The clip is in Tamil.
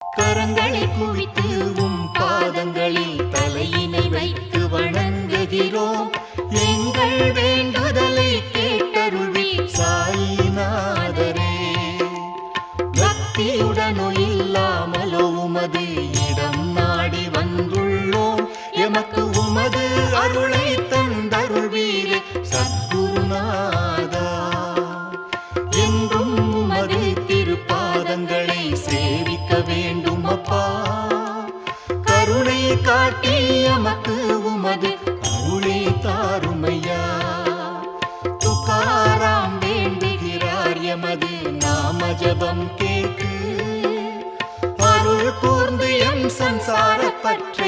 கரங்களை குவித்து பாதங்களில் தலையினை வைத்து வணங்குகிறோம். எங்கள் வேண்டுதலை கேட்டருள்வி சாயிநாதரே. பக்தியுடனோ இல்லாமலோ உமது இடம் நாடி வந்துள்ளோம். எமக்கு உமது அருளை தந்தருள்வீரே சத்குருநாதா. என்றும் உமது திருப்பாதங்களை சேவிக்க வேண்டும் அப்பா. கருணை காட்டி எமக்கு உமது அருளை தாருமையா. துகாராம் வேண்டுகிறார் எமது நாம ஜபம் கேட்டு. அருள் கூர்ந்து எம் சம்சார பற்றை